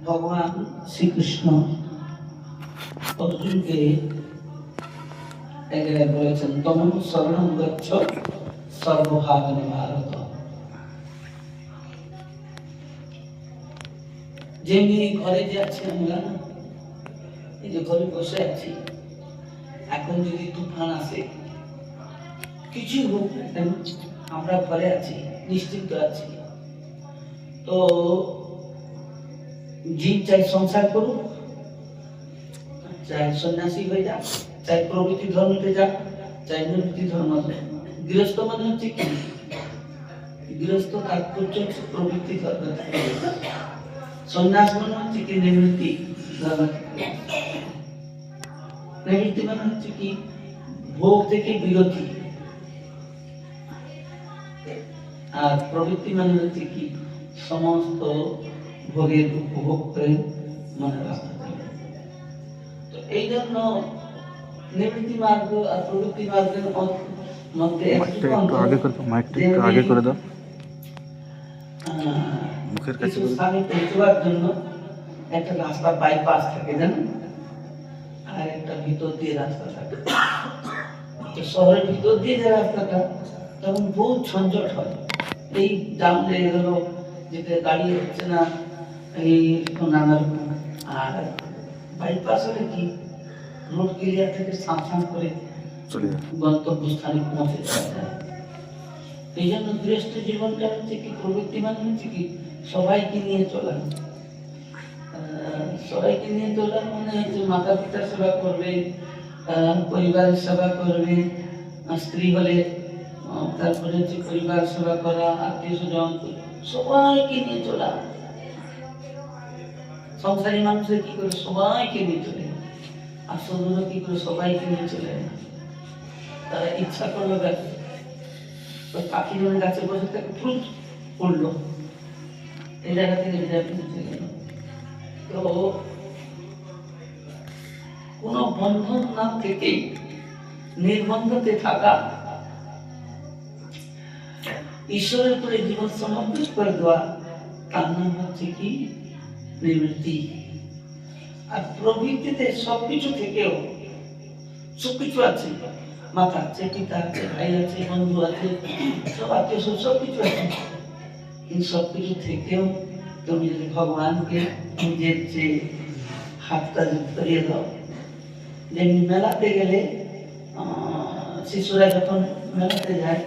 ভগবান শ্রীকৃষ্ণ অর্জুনকে এগিয়ে বলেছেন তমন শরণং গচ্ছ সর্বভাবনে ভারত। যেমনি ঘরে যে আছি আমরা, এই যে ঘরে বসে আছি, এখন যদি তুফান আসে, কিছু হোক না কেন, আমরা ঘরে আছি, নিশ্চিন্ত আছি। তো জীব চাই সংসার করুক, চাই সন্ন্যাসী হয়ে যাক, চাই প্রভৃতি ধর্মতে যাক, চাই নিবৃত্তি ধর্ম। গৃহস্থ মানে হচ্ছে কি? গৃহস্থ তাৎপর্য হচ্ছে প্রবৃত্তি ধর্ম। সন্ন্যাস মানে হচ্ছে কি? নিবৃত্তি ধর্ম। নিবৃত্তি মানে হচ্ছে কি? ভোগ থেকে বিরতি। আর প্রবৃত্তি মানে হচ্ছে কি? সমস্ত ভোগের উপভোগ করে মনে রাখতে হবে। তো এই জন্য নিবৃত্তি মার্গ আর প্রবৃত্তি মার্গের মধ্যে একটু আগে করে দাও, মাইকটা একটু আগে করে দাও, মুখের কাছে করে দাও। স্থানে পৌঁছবার জন্য একটা রাস্তা বাইপাস থাকে, জানেন, আর একটা ভিতর দিয়ে রাস্তা থাকে। তো শহরের ভিতর দিয়ে যে রাস্তাটা, তখন বহুত ঝঞ্ঝট হয়। এই জাম লেগে গেল, যেতে গাড়ি হচ্ছে না, এই নানা রকম। আর বাইপাস হলে কি, রোড ক্লিয়ার থেকে সাবধান করে গন্তব্যস্থানে পৌঁছে যাওয়া যায়। এই জন্য গৃহস্থ জীবনটা হচ্ছে কি? প্রবৃত্তি মানে হচ্ছে কি? সবাইকে নিয়ে চলা। সবাইকে নিয়ে চলা মানে হচ্ছে মাতা পিতার সেবা করবে, পরিবারের সেবা করবে, স্ত্রী হলে তারপরে হচ্ছে পরিবার সেবা করা, আত্মীয় স্বজন, সবাইকে নিয়ে চলা। সংসারী মানুষের কি করে? সবাইকে নিয়ে চলে। আর সদস্য কি করে? সবাইকে নিয়ে চলে। তারা ইচ্ছা করলো দেখ, ওই পাখি যখন গাছে বসে থাকে, ফুল পড়লো, এই জায়গা থেকে চলে গেল। তো কোন বন্ধন না থেকে নির্বন্ধতে থাকা, ঈশ্বরের উপরে জীবন সমর্পিত করে দেওয়া, তার নাম হচ্ছে কি? নিবৃত্তি। আর প্রবৃত্তিতে সবকিছু থেকেও, সবকিছু আছে, মাতা আছে, পিতা আছে, ভাই আছে, বন্ধু আছে, সব আত্মীয় সবকিছু আছে। কিন্তু সবকিছু থেকেও তুমি যদি ভগবানকে নিজের যে হাতটা ধরিয়ে দাও, যেমনি মেলাতে গেলে শিশুরা যখন মেলাতে যায়,